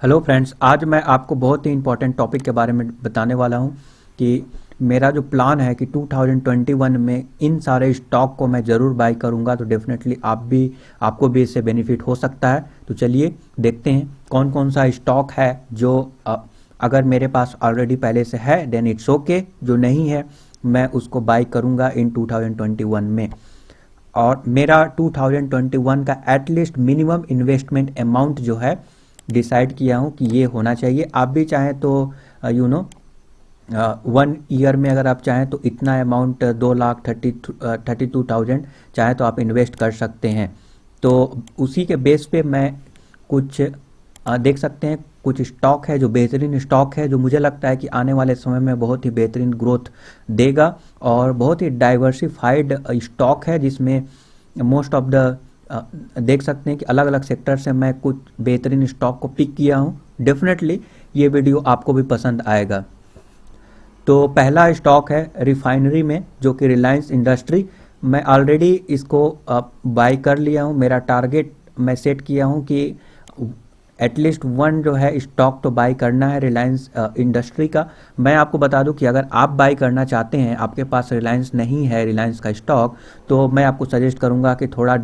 Hello friends, आज मैं आपको बहुत ही इम्पोर्टेंट टॉपिक के बारे में बताने वाला हूं कि मेरा जो प्लान है कि 2021 में इन सारे स्टॉक को मैं ज़रूर बाई करूंगा। तो डेफिनेटली आपको भी इससे बेनिफिट हो सकता है। तो चलिए देखते हैं कौन कौन सा स्टॉक है जो अगर मेरे पास ऑलरेडी पहले से है देन इट्स ओके, जो नहीं है मैं उसको बाई करूंगा इन 2021 में। और मेरा 2021 का एटलीस्ट मिनिमम इन्वेस्टमेंट अमाउंट जो है डिसाइड किया हूँ कि ये होना चाहिए। आप भी चाहें तो 1 ईयर में अगर आप चाहें तो इतना अमाउंट 2,32,000 चाहे तो आप इन्वेस्ट कर सकते हैं। तो उसी के बेस पे मैं कुछ देख सकते हैं, कुछ स्टॉक है जो बेहतरीन स्टॉक है, जो मुझे लगता है कि आने वाले समय में बहुत ही बेहतरीन ग्रोथ देगा और बहुत ही डाइवर्सिफाइड स्टॉक है, जिसमें मोस्ट ऑफ द देख सकते हैं कि अलग अलग सेक्टर से मैं कुछ बेहतरीन स्टॉक को पिक किया हूं। डेफिनेटली ये वीडियो आपको भी पसंद आएगा। तो पहला स्टॉक है रिफाइनरी में, जो कि रिलायंस इंडस्ट्री। मैं ऑलरेडी इसको बाई कर लिया हूं। मेरा टारगेट मैं सेट किया हूं कि एटलीस्ट वन जो है स्टॉक तो बाई करना है रिलायंस इंडस्ट्री का। मैं आपको बता दूं कि अगर आप बाई करना चाहते हैं, आपके पास रिलायंस नहीं है रिलायंस का स्टॉक, तो मैं आपको सजेस्ट करूंगा कि थोड़ा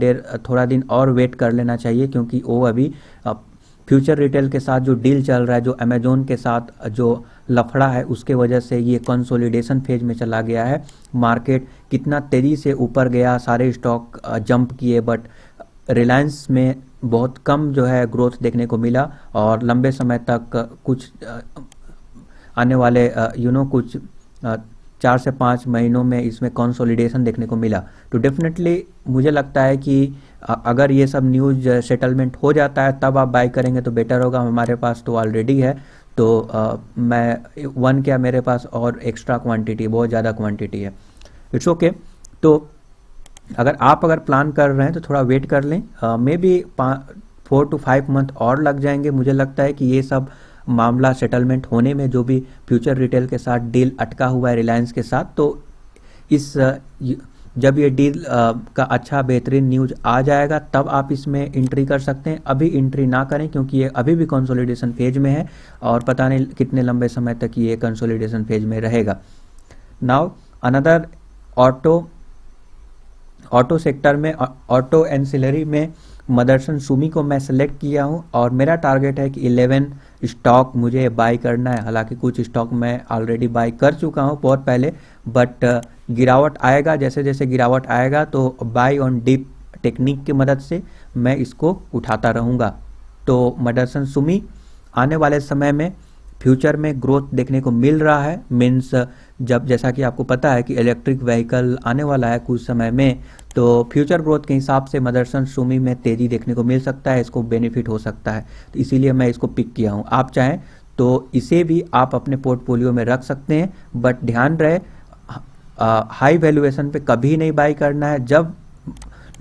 दिन और वेट कर लेना चाहिए, क्योंकि वो अभी फ्यूचर रिटेल के साथ जो डील चल रहा है, जो अमेजोन के साथ जो लफड़ा है, उसके वजह से ये कंसोलिडेशन फेज में चला गया है। मार्केट कितना तेजी से ऊपर गया, सारे स्टॉक जंप किए, बट रिलायंस में बहुत कम जो है ग्रोथ देखने को मिला और लंबे समय तक कुछ आने वाले कुछ 4 से 5 महीनों में इसमें कंसोलिडेशन देखने को मिला। तो डेफिनेटली मुझे लगता है कि अगर ये सब न्यूज़ सेटलमेंट हो जाता है तब आप बाई करेंगे तो बेटर होगा। हमारे पास तो ऑलरेडी है, तो मैं वन क्या मेरे पास और एक्स्ट्रा क्वांटिटी, बहुत ज़्यादा क्वांटिटी है। It's okay. तो अगर प्लान कर रहे हैं तो थोड़ा वेट कर लें। मे बी 4 to 5 मंथ और लग जाएंगे। मुझे लगता है कि ये सब मामला सेटलमेंट होने में, जो भी फ्यूचर रिटेल के साथ डील अटका हुआ है रिलायंस के साथ, तो जब ये डील का अच्छा बेहतरीन न्यूज आ जाएगा तब आप इसमें एंट्री कर सकते हैं। अभी एंट्री ना करें, क्योंकि ये अभी भी कंसोलिडेशन फेज में है और पता नहीं कितने लंबे समय तक ये कंसोलिडेशन फेज में रहेगा। नाउ अनदर ऑटो सेक्टर में, ऑटो एंसिलरी में मदरसन सुमी को मैं सेलेक्ट किया हूं और मेरा टारगेट है कि 11 स्टॉक मुझे बाई करना है। हालांकि कुछ स्टॉक मैं ऑलरेडी बाई कर चुका हूं बहुत पहले, बट गिरावट आएगा, जैसे जैसे गिरावट आएगा तो बाई ऑन डिप टेक्निक की मदद से मैं इसको उठाता रहूँगा। तो मदरसन सुमी आने वाले समय में फ्यूचर में ग्रोथ देखने को मिल रहा है। मीन्स जब, जैसा कि आपको पता है कि इलेक्ट्रिक व्हीकल आने वाला है कुछ समय में, तो फ्यूचर ग्रोथ के हिसाब से मदरसन सुमी में तेज़ी देखने को मिल सकता है, इसको बेनिफिट हो सकता है। तो इसीलिए मैं इसको पिक किया हूँ। आप चाहें तो इसे भी आप अपने पोर्टफोलियो में रख सकते हैं, बट ध्यान रहे हाई वैल्यूएशन पे कभी नहीं बाई करना है। जब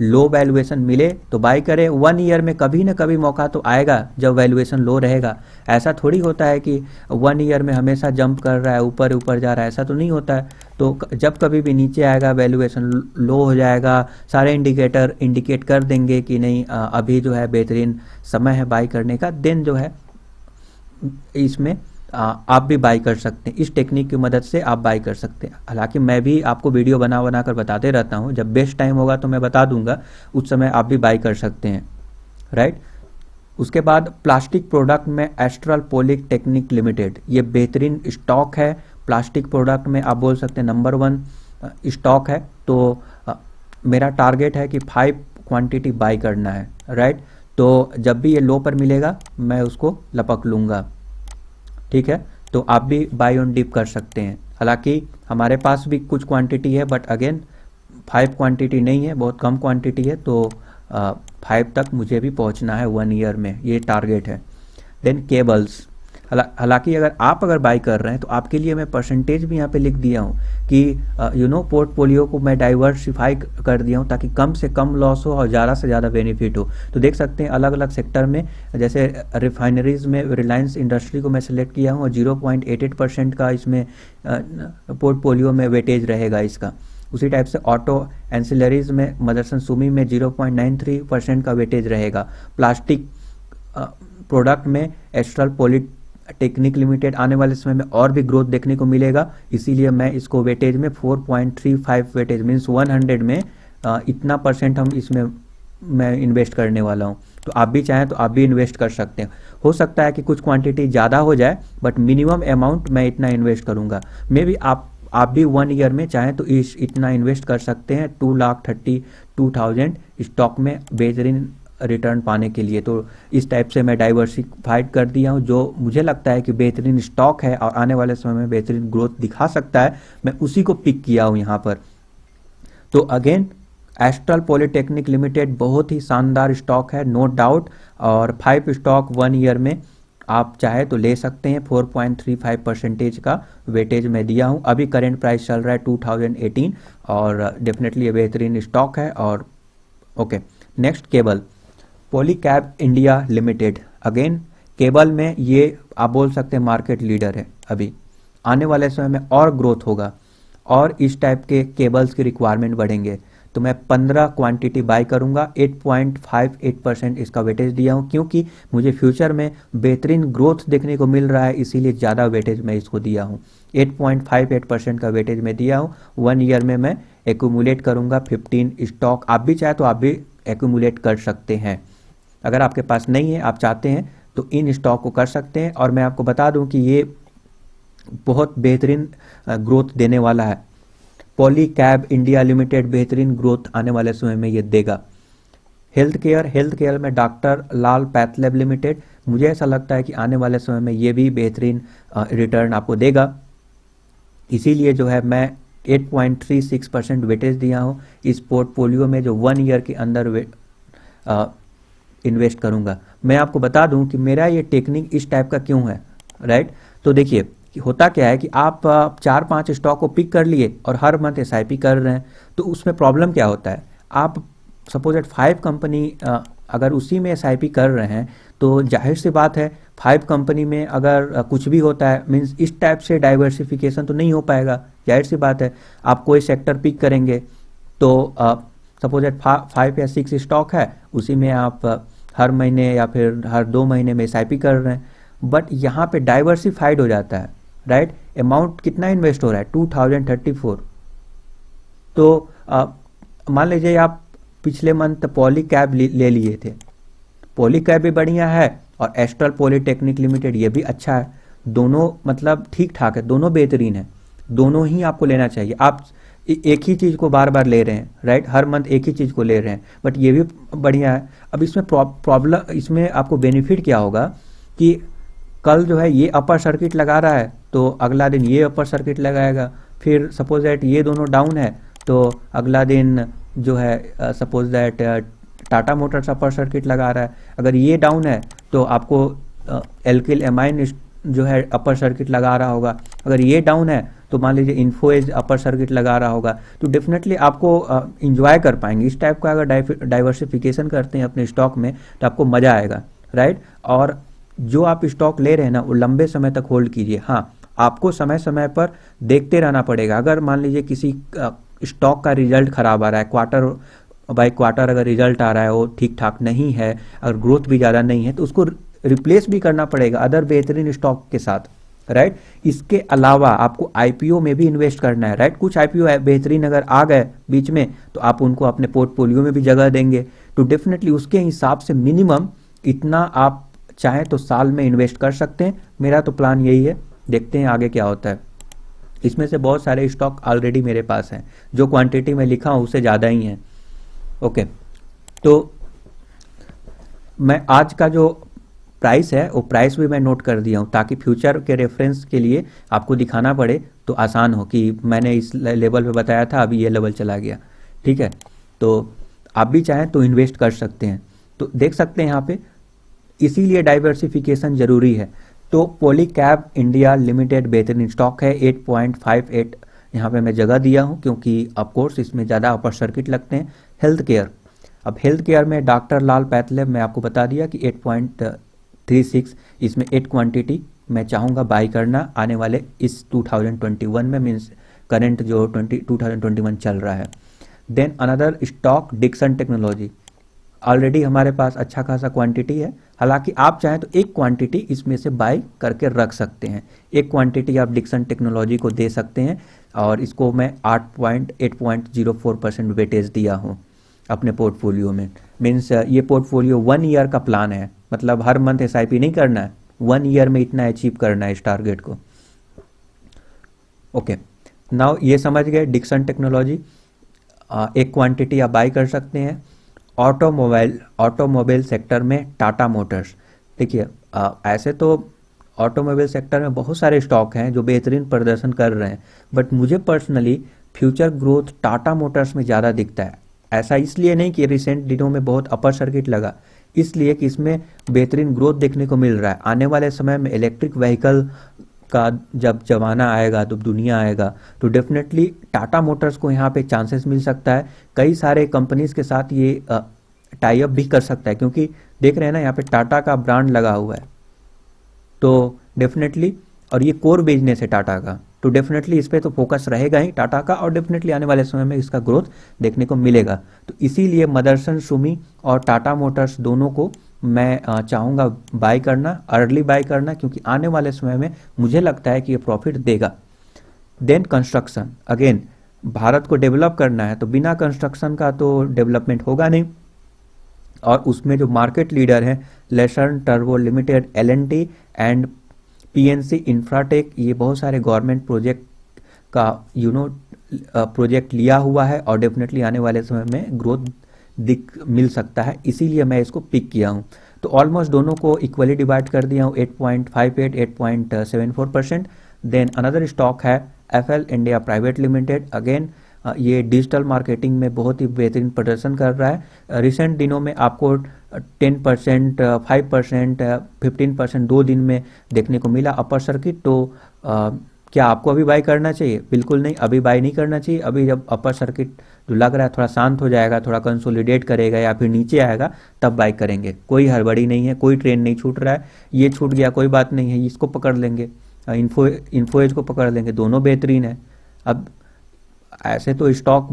लो वैल्यूएशन मिले तो बाई करें। 1 ईयर में कभी ना कभी मौका तो आएगा जब वैल्यूएशन लो रहेगा। ऐसा थोड़ी होता है कि 1 ईयर में हमेशा जंप कर रहा है, ऊपर ऊपर जा रहा है, ऐसा तो नहीं होता है। तो जब कभी भी नीचे आएगा, वैल्यूएशन लो हो जाएगा, सारे इंडिकेटर इंडिकेट कर देंगे कि नहीं अभी जो है बेहतरीन समय है बाई करने का, देन जो है इसमें आप भी बाई कर सकते हैं। इस टेक्निक की मदद से आप बाई कर सकते हैं। हालांकि मैं भी आपको वीडियो बना बना कर बताते रहता हूं, जब बेस्ट टाइम होगा तो मैं बता दूंगा, उस समय आप भी बाई कर सकते हैं, राइट। उसके बाद प्लास्टिक प्रोडक्ट में एस्ट्रल पॉलिक टेक्निक लिमिटेड, ये बेहतरीन स्टॉक है। प्लास्टिक प्रोडक्ट में आप बोल सकते हैं नंबर 1 स्टॉक है। तो मेरा टारगेट है कि 5 क्वांटिटी बाई करना है, राइट। तो जब भी ये लो पर मिलेगा मैं उसको लपक लूँगा, ठीक है। तो आप भी बाई ऑन डिप कर सकते हैं। हालांकि हमारे पास भी कुछ क्वांटिटी है, बट अगेन 5 क्वांटिटी नहीं है, बहुत कम क्वांटिटी है। तो 5 तक मुझे भी पहुंचना है 1 ईयर में, ये टारगेट है। देन केबल्स, हालांकि अगर बाई कर रहे हैं तो आपके लिए मैं परसेंटेज भी यहाँ पे लिख दिया हूँ कि पोर्टफोलियो को मैं डाइवर्सिफाई कर दिया हूँ ताकि कम से कम लॉस हो और ज़्यादा से ज़्यादा बेनिफिट हो। तो देख सकते हैं अलग अलग सेक्टर में, जैसे रिफाइनरीज में रिलायंस इंडस्ट्री को मैं सेलेक्ट किया हूँ और 0.88% का इसमें पोर्टफोलियो में वेटेज रहेगा इसका। उसी टाइप से ऑटो एंसिलरीज में मदरसन सुमी में 0.93% का वेटेज रहेगा। प्रोडक्ट में एस्ट्रल पॉलीटेक्निक लिमिटेड आने वाले समय में और भी ग्रोथ देखने को मिलेगा, इसीलिए मैं इसको वेटेज में 4.35 वेटेज मीन्स 100 में इतना परसेंट हम इसमें मैं इन्वेस्ट करने वाला हूँ। तो आप भी चाहें तो आप भी इन्वेस्ट कर सकते हैं। हो सकता है कि कुछ क्वांटिटी ज़्यादा हो जाए, बट मिनिमम अमाउंट मैं इतना इन्वेस्ट करूँगा। मे बी आप भी 1 ईयर में चाहें तो इतना इन्वेस्ट कर सकते हैं 2,32,000 स्टॉक में बेहतरीन रिटर्न पाने के लिए। तो इस टाइप से मैं डाइवर्सिफाइड कर दिया हूँ, जो मुझे लगता है कि बेहतरीन स्टॉक है और आने वाले समय में बेहतरीन ग्रोथ दिखा सकता है, मैं उसी को पिक किया हूँ यहाँ पर। तो अगेन एस्ट्रल पॉलीटेक्निक लिमिटेड बहुत ही शानदार स्टॉक है, नो डाउट, और 5 स्टॉक 1 ईयर में आप चाहे तो ले सकते हैं। 4.35% का वेटेज मैं दिया हूं। अभी करेंट प्राइस चल रहा है 2018 और डेफिनेटली ये बेहतरीन स्टॉक है। और okay, next cable, Polycab India limited. Again cable में ये आप बोल सकते हैं मार्केट लीडर है, अभी आने वाले समय में और ग्रोथ होगा और इस टाइप के केबल्स की रिक्वायरमेंट बढ़ेंगे। तो मैं 15 क्वांटिटी बाय करूंगा। 8.58% इसका वेटेज दिया हूं, क्योंकि मुझे फ्यूचर में बेहतरीन ग्रोथ देखने को मिल रहा है, इसीलिए ज़्यादा वेटेज मैं इसको दिया हूं। 8.58% का वेटेज मैं दिया हूं। 1 ईयर में मैं एक्यूमुलेट करूंगा 15 स्टॉक। आप भी चाहे तो आप भी एक्यूमुलेट कर सकते हैं। अगर आपके पास नहीं है, आप चाहते हैं तो इन स्टॉक को कर सकते हैं। और मैं आपको बता दूं कि ये बहुत बेहतरीन ग्रोथ देने वाला है। पॉलीकैब इंडिया लिमिटेड बेहतरीन ग्रोथ आने वाले समय में ये देगा। हेल्थ केयर में डॉक्टर लाल पैथलैब लिमिटेड, मुझे ऐसा लगता है कि आने वाले समय में ये भी बेहतरीन रिटर्न आपको देगा, इसीलिए जो है मैं 8.36% वेटेज दिया हूँ इस पोर्टफोलियो में, जो 1 ईयर के अंदर इन्वेस्ट करूँगा। मैं आपको बता दूं कि मेरा ये टेक्निक इस टाइप का क्यों है, राइट। तो देखिए कि होता क्या है कि आप 4-5 स्टॉक को पिक कर लिए और हर मंथ एसआईपी कर रहे हैं, तो उसमें प्रॉब्लम क्या होता है, आप सपोज एट 5 कंपनी अगर उसी में एसआईपी कर रहे हैं, तो जाहिर सी बात है 5 कंपनी में अगर कुछ भी होता है, मीन्स इस टाइप से डाइवर्सिफिकेशन तो नहीं हो पाएगा। जाहिर सी बात है, आप कोई सेक्टर पिक करेंगे तो सपोज एट 5 या 6 स्टॉक है, उसी में आप हर महीने या फिर हर 2 महीने में एसआईपी कर रहे हैं, बट यहाँ पे डाइवर्सिफाइड हो जाता है, राइट। अमाउंट कितना इन्वेस्ट हो रहा है, 2034। तो मान लीजिए आप पिछले मंथ पॉलीकैब ले लिए थे, पॉलीकैब भी बढ़िया है और एस्ट्रल पॉलीटेक्निक लिमिटेड ये भी अच्छा है, दोनों मतलब ठीक ठाक है, दोनों बेहतरीन है, दोनों ही आपको लेना चाहिए। आप एक ही चीज़ को बार बार ले रहे हैं, राइट, हर मंथ एक ही चीज़ को ले रहे हैं, बट ये भी बढ़िया है। अब इसमें प्रॉब्लम, इसमें आपको बेनिफिट क्या होगा कि कल जो है ये अपर सर्किट लगा रहा है तो अगला दिन ये अपर सर्किट लगाएगा, फिर सपोज दैट ये दोनों डाउन है तो अगला दिन जो है suppose that Tata Motors upper circuit लगा रहा है, अगर ये डाउन है तो आपको एल्किल एमाइन जो है अपर सर्किट लगा रहा होगा, अगर ये डाउन है तो मान लीजिए इन्फोएज अपर सर्किट लगा रहा होगा। तो डेफिनेटली आपको इंजॉय कर पाएंगे इस टाइप का। अगर डाइवर्सिफिकेशन करते हैं अपने स्टॉक में तो आपको मज़ा आएगा, राइट। और जो आप स्टॉक ले रहे हैं ना, वो लंबे समय तक होल्ड कीजिए। हाँ, आपको समय समय पर देखते रहना पड़ेगा। अगर मान लीजिए किसी स्टॉक का रिजल्ट खराब आ रहा है, क्वार्टर बाय क्वार्टर अगर रिजल्ट आ रहा है वो ठीक ठाक नहीं है, अगर ग्रोथ भी ज़्यादा नहीं है, तो उसको रिप्लेस भी करना पड़ेगा अदर बेहतरीन स्टॉक के साथ, राइट। इसके अलावा आपको आईपीओ में भी इन्वेस्ट करना है, राइट। कुछ आईपीओ बेहतरीन अगर आ गए बीच में तो आप उनको अपने पोर्टफोलियो में भी जगह देंगे, तो डेफिनेटली उसके हिसाब से मिनिमम इतना आप चाहें तो साल में इन्वेस्ट कर सकते हैं। मेरा तो प्लान यही है, देखते हैं आगे क्या होता है। इसमें से बहुत सारे स्टॉक ऑलरेडी मेरे पास हैं, जो क्वांटिटी में लिखा हूँ उससे ज़्यादा ही हैं। ओके, तो मैं आज का जो प्राइस है वो प्राइस भी मैं नोट कर दिया हूँ, ताकि फ्यूचर के रेफरेंस के लिए आपको दिखाना पड़े तो आसान हो कि मैंने इस लेवल पे बताया था, अभी ये लेवल चला गया, ठीक है। तो आप भी चाहें तो इन्वेस्ट कर सकते हैं। तो देख सकते हैं यहाँ पे, इसीलिए डाइवर्सिफिकेशन जरूरी है। तो पॉलीकैब इंडिया लिमिटेड बेहतरीन स्टॉक है, 8.58 यहाँ पे मैं जगह दिया हूँ, क्योंकि ऑफकोर्स इसमें ज़्यादा अपर सर्किट लगते हैं। हेल्थ केयर, अब हेल्थ केयर में डॉक्टर लाल पैथलैब मैं आपको बता दिया कि 8.36, इसमें 8 क्वांटिटी मैं चाहूँगा बाई करना आने वाले इस 2021 में, मीन्स करेंट जो 2021 चल रहा है। Then another stock Dixon technology, already हमारे पास अच्छा खासा क्वांटिटी है। हालांकि आप चाहें तो एक क्वांटिटी इसमें से बाय करके रख सकते हैं, एक क्वांटिटी आप डिक्सन टेक्नोलॉजी को दे सकते हैं, और इसको मैं 8.04% वेटेज दिया हूँ अपने पोर्टफोलियो में। मीन्स ये पोर्टफोलियो 1 ईयर का प्लान है, मतलब हर मंथ एसआईपी नहीं करना है, 1 ईयर में इतना अचीव करना है इस टारगेट को। ओके, नाउ ये समझ गए डिक्सन टेक्नोलॉजी, एक क्वांटिटी आप बाई कर सकते हैं। ऑटोमोबाइल सेक्टर में टाटा मोटर्स, देखिए ऐसे तो ऑटोमोबाइल सेक्टर में बहुत सारे स्टॉक हैं जो बेहतरीन प्रदर्शन कर रहे हैं, बट मुझे personally future growth Tata Motors में ज़्यादा दिखता है। ऐसा इसलिए नहीं कि रिसेंट दिनों में बहुत अपर सर्किट लगा, इसलिए कि इसमें बेहतरीन ग्रोथ देखने को मिल रहा है। आने वाले समय में इलेक्ट्रिक व्हीकल का जब जमाना आएगा, तो दुनिया आएगा, तो डेफिनेटली टाटा मोटर्स को यहाँ पे चांसेस मिल सकता है। कई सारे कंपनीज के साथ ये टाई अप भी कर सकता है, क्योंकि देख रहे हैं ना यहाँ पे टाटा का ब्रांड लगा हुआ है, तो डेफिनेटली, और ये कोर बिजनेस है टाटा का, तो डेफिनेटली इस पे तो फोकस रहेगा ही टाटा का, और डेफिनेटली आने वाले समय में इसका ग्रोथ देखने को मिलेगा। तो इसीलिए मदरसन सुमी और टाटा मोटर्स दोनों को मैं चाहूँगा बाय करना, अर्ली बाय करना, क्योंकि आने वाले समय में मुझे लगता है कि ये प्रॉफिट देगा। देन कंस्ट्रक्शन, अगेन भारत को डेवलप करना है, तो बिना कंस्ट्रक्शन का तो डेवलपमेंट होगा नहीं, और उसमें जो मार्केट लीडर हैं लेसर्न टर्बो limited, L and T and PNC Infratech, ये बहुत सारे गवर्नमेंट प्रोजेक्ट का प्रोजेक्ट लिया हुआ है, और डेफिनेटली आने वाले समय में ग्रोथ मिल सकता है, इसीलिए मैं इसको पिक किया हूँ। तो ऑलमोस्ट दोनों को इक्वली डिवाइड कर दिया हूँ, 8.58 8.74%। देन अनदर स्टॉक है FL India private limited, again ये डिजिटल मार्केटिंग में बहुत ही बेहतरीन प्रदर्शन कर रहा है। रिसेंट दिनों में आपको 10%, 5%, 15% 2 दिन में देखने को मिला अपर सर्किट। तो क्या आपको अभी बाई करना चाहिए? बिल्कुल नहीं, अभी बाई नहीं करना चाहिए। अभी जब अपर सर्किट जो लग रहा है थोड़ा शांत हो जाएगा, थोड़ा कंसोलिडेट करेगा या फिर नीचे आएगा, तब बाई करेंगे। कोई हड़बड़ी नहीं है, कोई ट्रेन नहीं छूट रहा है, ये छूट गया कोई बात नहीं है, इसको पकड़ लेंगे, इन्फोएज को पकड़ लेंगे, दोनों बेहतरीन है। अब ऐसे तो स्टॉक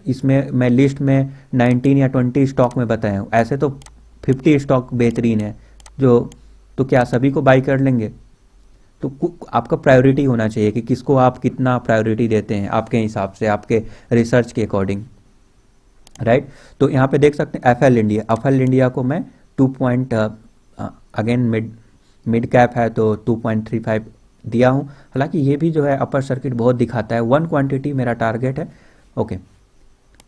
इसमें मैं लिस्ट में 19 या 20 स्टॉक में बताया हूँ, ऐसे तो 50 स्टॉक बेहतरीन है जो, तो क्या सभी को बाई कर लेंगे? तो आपका प्रायोरिटी होना चाहिए कि किसको आप कितना प्रायोरिटी देते हैं आपके हिसाब से, आपके रिसर्च के अकॉर्डिंग, राइट। तो यहाँ पे देख सकते हैं एफएल इंडिया को मैं 2 अगेन मिड कैप है तो 2.35 दिया हूँ। हालांकि ये भी जो है अपर सर्किट बहुत दिखाता है, 1 क्वांटिटी मेरा टारगेट है। Okay,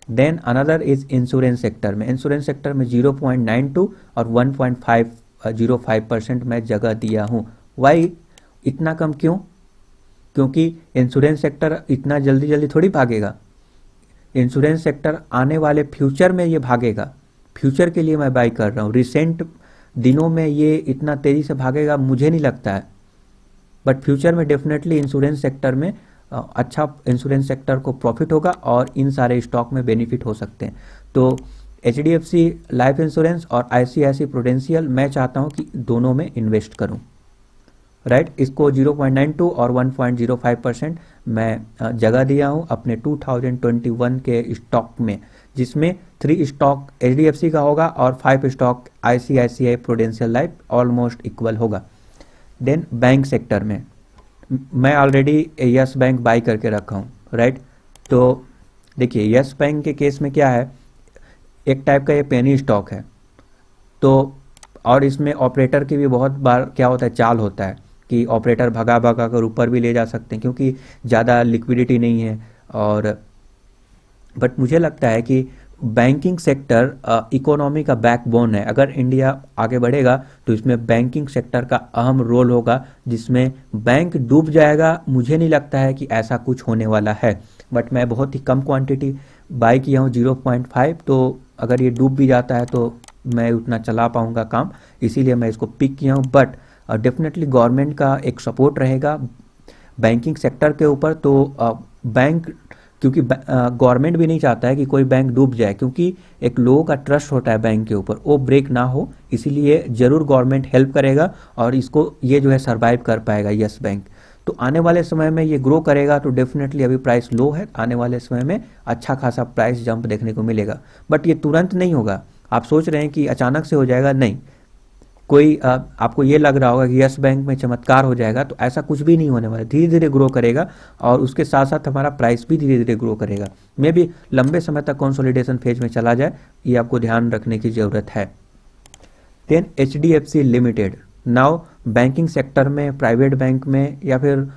then another is insurance sector में, 0.92 और 1.505% मैं जगह दिया हूँ। वाई इतना कम क्यों? क्योंकि इंश्योरेंस सेक्टर इतना जल्दी जल्दी थोड़ी भागेगा, इंश्योरेंस सेक्टर आने वाले फ्यूचर में ये भागेगा, फ्यूचर के लिए मैं बाई कर रहा हूँ। रिसेंट दिनों में ये इतना तेजी से भागेगा मुझे नहीं लगता है, बट फ्यूचर में डेफिनेटली इंश्योरेंस सेक्टर में अच्छा इंश्योरेंस सेक्टर को प्रॉफिट होगा और इन सारे स्टॉक में बेनिफिट हो सकते हैं। तो एचडीएफसी लाइफ इंश्योरेंस और आईसीआईसी प्रूडेंशियल मैं चाहता हूं कि दोनों में इन्वेस्ट करूं, राइट। इसको 0.92 और 1.05% मैं जगह दिया हूं अपने 2021 के स्टॉक में, जिसमें 3 स्टॉक एचडीएफसी का होगा और 5 stock ICICI prudential life, almost equal होगा। देन बैंक सेक्टर में मैं ऑलरेडी यस बैंक बाई करके रखा हूँ, राइट। तो देखिए यस बैंक के केस में क्या है, एक टाइप का ये पेनी स्टॉक है, तो और इसमें ऑपरेटर की भी बहुत बार क्या होता है, चाल होता है कि ऑपरेटर भगा भगा कर ऊपर भी ले जा सकते हैं क्योंकि ज़्यादा लिक्विडिटी नहीं है। और बट मुझे लगता है कि बैंकिंग सेक्टर इकोनॉमी का बैकबोन है। अगर इंडिया आगे बढ़ेगा तो इसमें बैंकिंग सेक्टर का अहम रोल होगा, जिसमें बैंक डूब जाएगा मुझे नहीं लगता है कि ऐसा कुछ होने वाला है। बट मैं बहुत ही कम क्वांटिटी बाई किया हूँ 0.5, तो अगर ये डूब भी जाता है तो मैं उतना चला पाऊँगा काम, इसीलिए मैं इसको पिक किया हूँ। बट डेफिनेटली गवर्नमेंट का एक सपोर्ट रहेगा बैंकिंग सेक्टर के ऊपर, तो बैंक, क्योंकि गवर्नमेंट भी नहीं चाहता है कि कोई बैंक डूब जाए, क्योंकि एक लोगों का ट्रस्ट होता है बैंक के ऊपर, वो ब्रेक ना हो, इसीलिए जरूर गवर्नमेंट हेल्प करेगा और इसको ये जो है सरवाइव कर पाएगा यस बैंक। तो आने वाले समय में ये ग्रो करेगा, तो डेफिनेटली अभी प्राइस लो है, आने वाले समय में अच्छा खासा प्राइस जंप देखने को मिलेगा, बट ये तुरंत नहीं होगा। आप सोच रहे हैं कि अचानक से हो जाएगा, नहीं। कोई आपको ये लग रहा होगा कि यस बैंक में चमत्कार हो जाएगा, तो ऐसा कुछ भी नहीं होने वाला। धीरे धीरे ग्रो करेगा और उसके साथ साथ हमारा प्राइस भी धीरे धीरे ग्रो करेगा। मे भी लंबे समय तक कंसोलिडेशन फेज में चला जाए, ये आपको ध्यान रखने की ज़रूरत है। Then HDFC limited, now banking sector में, प्राइवेट बैंक में या फिर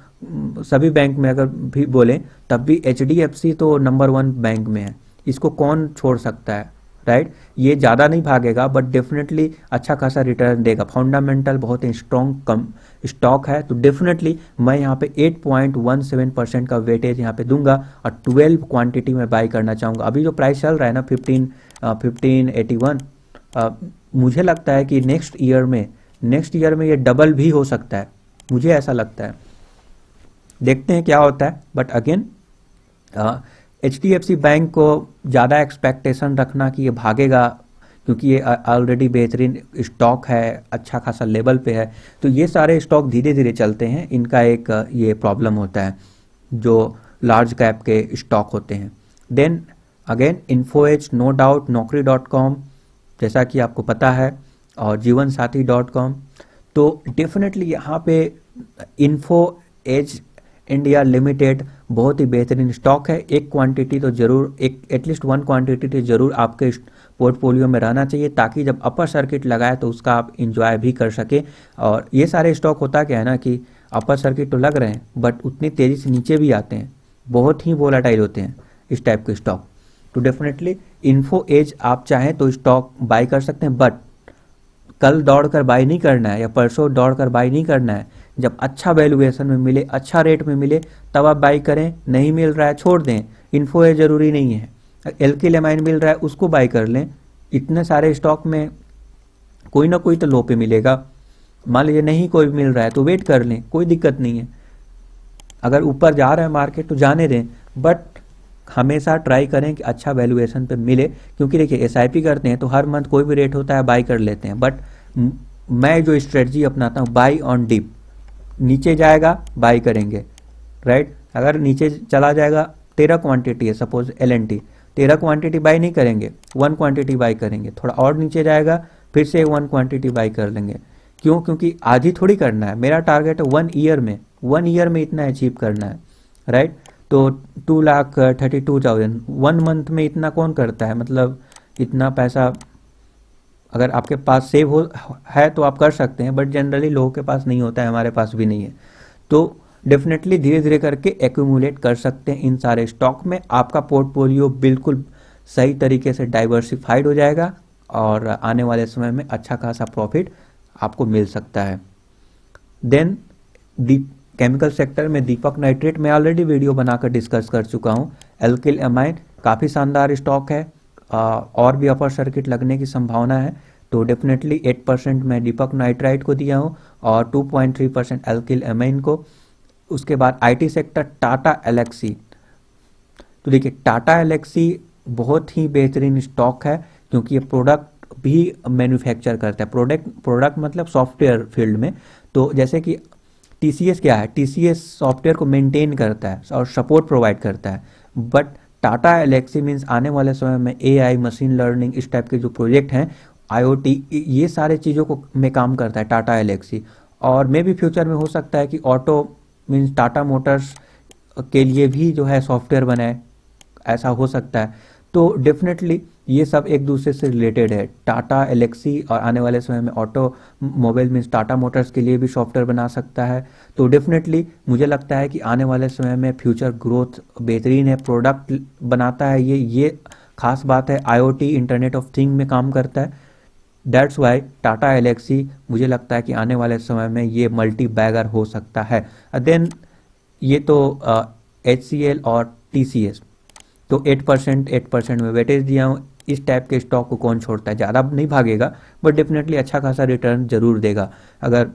सभी बैंक में अगर भी बोलें तब भी HDFC तो नंबर 1 बैंक में है। इसको कौन छोड़ सकता है, राइट। ये ज़्यादा नहीं भागेगा बट डेफिनेटली अच्छा खासा रिटर्न देगा। फंडामेंटल बहुत ही स्ट्रॉन्ग कम स्टॉक है, तो डेफिनेटली मैं यहाँ पे 8.17% का वेटेज यहाँ पे दूंगा और 12 क्वांटिटी में बाई करना चाहूँगा। अभी जो प्राइस चल रहा है ना 1581, मुझे लगता है कि नेक्स्ट ईयर में ये डबल भी हो सकता है, मुझे ऐसा लगता है। देखते हैं क्या होता है। बट अगेन HDFC बैंक को ज़्यादा एक्सपेक्टेशन रखना कि ये भागेगा, क्योंकि ये ऑलरेडी बेहतरीन स्टॉक है, अच्छा खासा लेवल पे है, तो ये सारे स्टॉक धीरे धीरे चलते हैं। इनका एक ये प्रॉब्लम होता है जो लार्ज कैप के स्टॉक होते हैं। Then again Info Edge, no doubt, Naukri.com जैसा कि आपको पता है, और जीवनसाथी.com। तो डेफिनेटली यहाँ पे इन्फो एज इंडिया लिमिटेड बहुत ही बेहतरीन स्टॉक है। एक क्वांटिटी तो जरूर, एक एटलीस्ट 1 क्वांटिटी तो जरूर आपके पोर्टफोलियो में रहना चाहिए, ताकि जब अपर सर्किट लगाए तो उसका आप इंजॉय भी कर सके। और ये सारे स्टॉक होता क्या है ना कि अपर सर्किट तो लग रहे हैं बट उतनी तेज़ी से नीचे भी आते हैं, बहुत ही वोलाटाइल होते हैं इस टाइप के स्टॉक। तो डेफिनेटली इन्फो एज आप चाहें तो स्टॉक बाई कर सकते हैं, बट कल दौड़कर बाई नहीं करना है या परसों दौड़कर बाई नहीं करना है। जब अच्छा वैल्यूएशन में मिले, अच्छा रेट में मिले, तब आप बाई करें। नहीं मिल रहा है छोड़ दें, इन्फो एज जरूरी नहीं है। एल्किल एमाइन मिल रहा है उसको बाई कर लें। इतने सारे स्टॉक में कोई ना कोई तो लो पे मिलेगा। मान लीजिए नहीं कोई मिल रहा है तो वेट कर लें, कोई दिक्कत नहीं है। अगर ऊपर जा रहा है मार्केट तो जाने दें, बट हमेशा ट्राई करें कि अच्छा वैल्यूएशन पे मिले। क्योंकि देखिए SIP करते हैं तो हर मंथ कोई भी रेट होता है बाई कर लेते हैं, बट मैं जो स्ट्रेटजी अपनाता हूँ, बाई ऑन डिप, नीचे जाएगा बाई करेंगे, राइट। अगर नीचे चला जाएगा, 13 क्वांटिटी है सपोज LNT, 13 क्वांटिटी बाई नहीं करेंगे, 1 क्वांटिटी बाई करेंगे। थोड़ा और नीचे जाएगा फिर से 1 क्वांटिटी बाई कर लेंगे। क्यों? क्योंकि आज ही थोड़ी करना है, मेरा टारगेट है 1 ईयर में इतना अचीव करना है, राइट। तो 2,32,000 1 मंथ में इतना कौन करता है? मतलब इतना पैसा अगर आपके पास सेव हो है तो आप कर सकते हैं, बट जनरली लोगों के पास नहीं होता है, हमारे पास भी नहीं है। तो डेफिनेटली धीरे धीरे करके एक्यूमुलेट कर सकते हैं इन सारे स्टॉक में। आपका पोर्टफोलियो बिल्कुल सही तरीके से डाइवर्सिफाइड हो जाएगा और आने वाले समय में अच्छा खासा प्रॉफिट आपको मिल सकता है। देन केमिकल सेक्टर में दीपक नाइट्रेट में ऑलरेडी वीडियो बनाकर डिस्कस कर चुका हूँ। एल्किल एमाइन काफ़ी शानदार स्टॉक है, और भी अपर सर्किट लगने की संभावना है। तो डेफिनेटली 8% मैं दीपक नाइट्राइट को दिया हूँ और 2.3% एल्किल एमाइन को। उसके बाद IT सेक्टर टाटा एलेक्सी। तो देखिए टाटा एलेक्सी बहुत ही बेहतरीन स्टॉक है, क्योंकि ये प्रोडक्ट भी मैन्युफैक्चर करता है। प्रोडक्ट मतलब सॉफ्टवेयर फील्ड में। तो जैसे कि TCS क्या है, TCS सॉफ्टवेयर को मेंटेन करता है और सपोर्ट प्रोवाइड करता है, बट टाटा एलेक्सी मीन्स आने वाले समय में AI, मशीन लर्निंग, इस टाइप के जो प्रोजेक्ट हैं, IoT, ये सारे चीज़ों को में काम करता है टाटा एलेक्सी। और मे भी फ्यूचर में हो सकता है कि ऑटो मीन्स टाटा मोटर्स के लिए भी जो है सॉफ्टवेयर बनाए, ऐसा हो सकता है। तो डेफिनेटली ये सब एक दूसरे से रिलेटेड है। टाटा एलेक्सी और आने वाले समय में auto mobile means Tata Motors के लिए भी सॉफ्टवेयर बना सकता है। तो डेफिनेटली मुझे लगता है कि आने वाले समय में फ्यूचर ग्रोथ बेहतरीन है। प्रोडक्ट बनाता है ये खास बात है। IoT, इंटरनेट ऑफ थिंग में काम करता है। दैट्स वाई टाटा एलेक्सी मुझे लगता है कि आने वाले समय में ये मल्टी बैगर हो सकता है। देन ये तो HCL और TCS तो 8% में वेटेज दिया हूँ। इस टाइप के स्टॉक को कौन छोड़ता है? ज़्यादा नहीं भागेगा बट डेफिनेटली अच्छा खासा रिटर्न जरूर देगा। अगर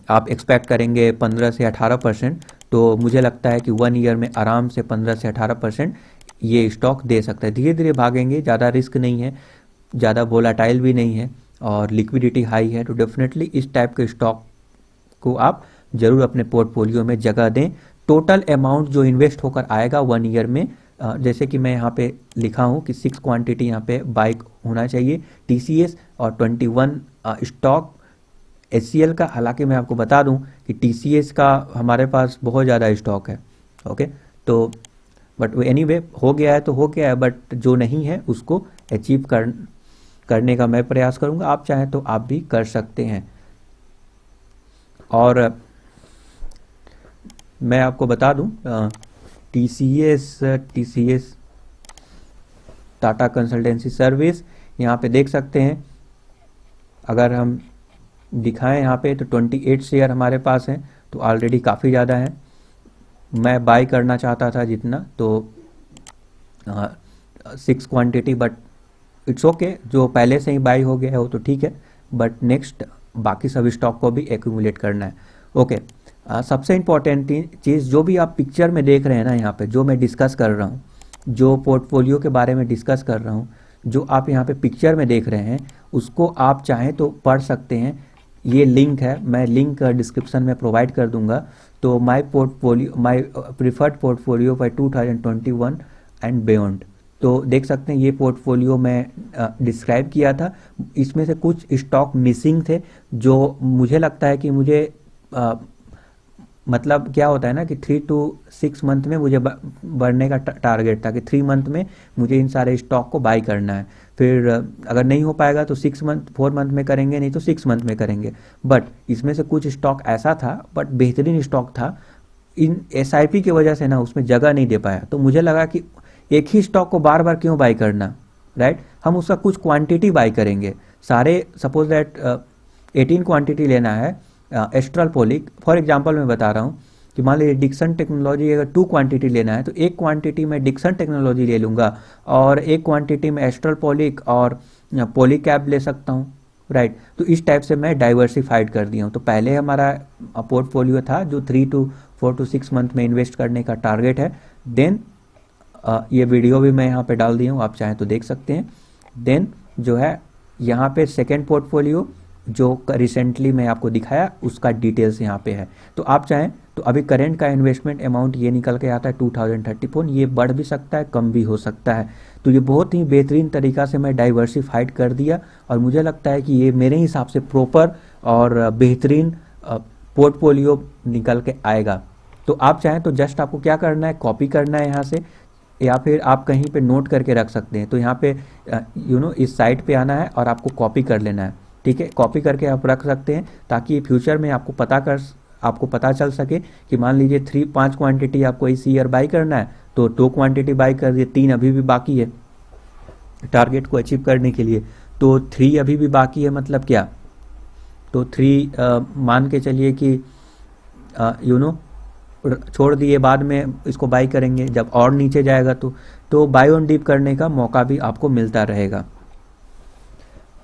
आप एक्सपेक्ट करेंगे 15 से 18%, तो मुझे लगता है कि 1 ईयर में आराम से 15 से 18% ये स्टॉक दे सकता है। धीरे धीरे भागेंगे, ज़्यादा रिस्क नहीं है, ज़्यादा वोलाटाइल भी नहीं है और लिक्विडिटी हाई है। तो डेफिनेटली इस टाइप के स्टॉक को आप जरूर अपने पोर्टफोलियो में जगह दें। टोटल अमाउंट जो इन्वेस्ट होकर आएगा 1 ईयर में जैसे कि मैं यहाँ पे लिखा हूँ कि 6 क्वांटिटी यहाँ पे बाई होना चाहिए TCS और 21 स्टॉक HCL का। हालांकि मैं आपको बता दूं कि TCS का हमारे पास बहुत ज़्यादा स्टॉक है। ओके, तो बट एनीवे हो गया है तो हो गया है, बट जो नहीं है उसको अचीव करने का मैं प्रयास करूंगा। आप चाहें तो आप भी कर सकते हैं। और मैं आपको बता दूं TCS टाटा कंसल्टेंसी सर्विस, यहाँ पे देख सकते हैं। अगर हम दिखाएं यहाँ पे तो 28 शेयर हमारे पास हैं, तो ऑलरेडी काफ़ी ज़्यादा है। मैं बाई करना चाहता था जितना, तो 6 क्वांटिटी, बट इट्स ओके, जो पहले से ही बाई हो गया है वो तो ठीक है, बट नेक्स्ट बाकी सभी स्टॉक को भी एक्यूमुलेट करना है। ओके, सबसे इम्पोर्टेंट चीज़ जो भी आप पिक्चर में देख रहे हैं ना, यहाँ पे जो मैं डिस्कस कर रहा हूँ, जो पोर्टफोलियो के बारे में डिस्कस कर रहा हूँ, जो आप यहाँ पे पिक्चर में देख रहे हैं उसको आप चाहें तो पढ़ सकते हैं। ये लिंक है, मैं लिंक डिस्क्रिप्शन में प्रोवाइड कर दूंगा। तो my preferred portfolio for 2021 and beyond, तो देख सकते हैं ये पोर्टफोलियो मैं डिस्क्राइब किया था। इसमें से कुछ स्टॉक मिसिंग थे, जो मुझे लगता है कि मुझे मतलब क्या होता है ना कि 3 to 6 मंथ में मुझे बढ़ने का टारगेट था कि 3 मंथ में मुझे इन सारे स्टॉक को बाई करना है। फिर अगर नहीं हो पाएगा तो 4 मंथ में करेंगे, नहीं तो 6 मंथ में करेंगे। बट इसमें से कुछ स्टॉक ऐसा था, बट बेहतरीन स्टॉक था, इन SIP की वजह से ना उसमें जगह नहीं दे पाया। तो मुझे लगा कि एक ही स्टॉक को बार बार क्यों बाई करना, राइट। हम उसका कुछ क्वांटिटी बाई करेंगे, सारे सपोज दैट 18 क्वांटिटी लेना है एस्ट्रल पॉलिक, फॉर एग्जांपल मैं बता रहा हूँ कि मान लीजिए डिक्सन टेक्नोलॉजी अगर 2 क्वांटिटी लेना है तो एक क्वांटिटी में डिक्सन टेक्नोलॉजी ले लूँगा और एक क्वांटिटी में एस्ट्रल पॉलिक और पॉलीकैब ले सकता हूँ, राइट। तो इस टाइप से मैं डाइवर्सिफाइड कर दिया हूँ। तो पहले हमारा पोर्टफोलियो था जो 4 to 6 मंथ में इन्वेस्ट करने का टारगेट है। देन ये वीडियो भी मैं यहाँ पे डाल दिया हूँ, आप चाहें तो देख सकते हैं। देन जो है यहाँ पे सेकेंड पोर्टफोलियो जो रिसेंटली मैं आपको दिखाया उसका डिटेल्स यहाँ पे है। तो आप चाहें तो अभी करेंट का इन्वेस्टमेंट अमाउंट ये निकल के आता है 2034, ये बढ़ भी सकता है, कम भी हो सकता है। तो ये बहुत ही बेहतरीन तरीका से मैं डाइवर्सिफाइड कर दिया और मुझे लगता है कि ये मेरे हिसाब से प्रॉपर और बेहतरीन पोर्टफोलियो निकल के आएगा। तो आप चाहें तो जस्ट आपको क्या करना है, कॉपी करना है यहाँ से, या फिर आप कहीं पे नोट करके रख सकते हैं। तो यहाँ पे इस साइट पे आना है और आपको कॉपी कर लेना है, ठीक है। कॉपी करके आप रख सकते हैं ताकि फ्यूचर में आपको पता चल सके कि मान लीजिए 5 क्वांटिटी आपको इस ईयर बाई करना है तो 2 क्वांटिटी बाई कर दिए, 3 अभी भी बाकी है टारगेट को अचीव करने के लिए, तो 3 अभी भी बाकी है। मतलब क्या, तो 3 मान के चलिए कि छोड़ दिए, बाद में इसको बाई करेंगे जब और नीचे जाएगा तो बाई ऑन डिप करने का मौका भी आपको मिलता रहेगा।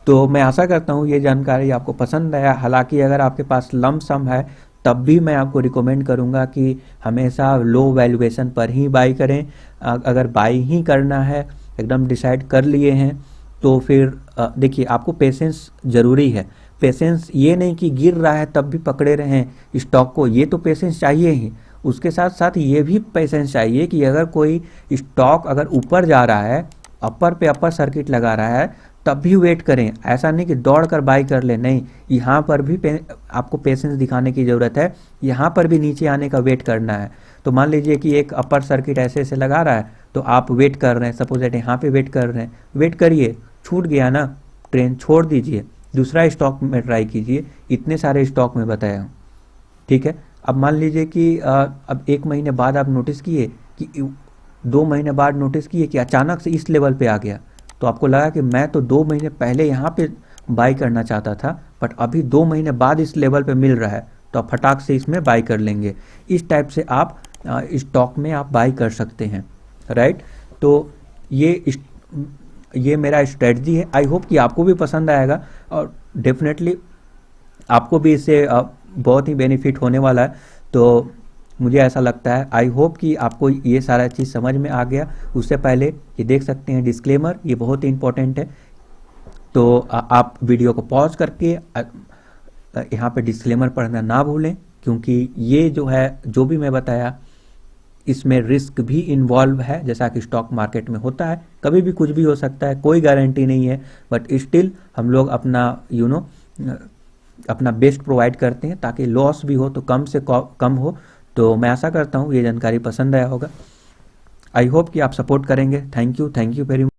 तो मैं आशा करता हूँ ये जानकारी आपको पसंद आया। हालांकि अगर आपके पास लंप सम है तब भी मैं आपको रिकमेंड करूँगा कि हमेशा लो वैल्यूएशन पर ही बाई करें। अगर बाई ही करना है, एकदम डिसाइड कर लिए हैं, तो फिर देखिए आपको पेशेंस ज़रूरी है। पेशेंस ये नहीं कि गिर रहा है तब भी पकड़े रहें स्टॉक को, ये तो पेशेंस चाहिए ही। उसके साथ साथ ये भी पेशेंस चाहिए कि अगर कोई स्टॉक अगर ऊपर जा रहा है, अपर पे अपर सर्किट लगा रहा है, तब भी वेट करें। ऐसा नहीं कि दौड़ कर बाई कर ले, नहीं, यहाँ पर भी आपको पेशेंस दिखाने की ज़रूरत है। यहाँ पर भी नीचे आने का वेट करना है। तो मान लीजिए कि एक अपर सर्किट ऐसे ऐसे लगा रहा है तो आप वेट कर रहे हैं, सपोज दैट यहाँ पे वेट कर रहे हैं, वेट करिए, छूट गया ना ट्रेन, छोड़ दीजिए, दूसरा स्टॉक में ट्राई कीजिए। इतने सारे स्टॉक में बताया हूँ, ठीक है। अब मान लीजिए कि अब 1 महीने बाद आप नोटिस किए कि 2 महीने बाद नोटिस किए कि अचानक से इस लेवल पे आ गया, तो आपको लगा कि मैं तो 2 महीने पहले यहाँ पे बाई करना चाहता था, बट अभी 2 महीने बाद इस लेवल पे मिल रहा है, तो आप फटाक से इसमें बाई कर लेंगे। इस टाइप से आप स्टॉक में आप बाई कर सकते हैं, राइट। तो ये मेरा स्ट्रेटजी है। आई होप कि आपको भी पसंद आएगा और डेफिनेटली आपको भी इससे बहुत ही बेनिफिट होने वाला है। तो मुझे ऐसा लगता है, आई होप कि आपको ये सारा चीज़ समझ में आ गया। उससे पहले ये देख सकते हैं डिस्क्लेमर, ये बहुत ही इंपॉर्टेंट है। तो आप वीडियो को पॉज करके यहाँ पे डिस्क्लेमर पढ़ना ना भूलें, क्योंकि ये जो है, जो भी मैं बताया, इसमें रिस्क भी इन्वॉल्व है, जैसा कि स्टॉक मार्केट में होता है, कभी भी कुछ भी हो सकता है, कोई गारंटी नहीं है, बट स्टिल हम लोग अपना अपना बेस्ट प्रोवाइड करते हैं ताकि लॉस भी हो तो कम से कम हो। तो मैं आशा करता हूँ ये जानकारी पसंद आया होगा। आई होप कि आप सपोर्ट करेंगे। Thank you very much.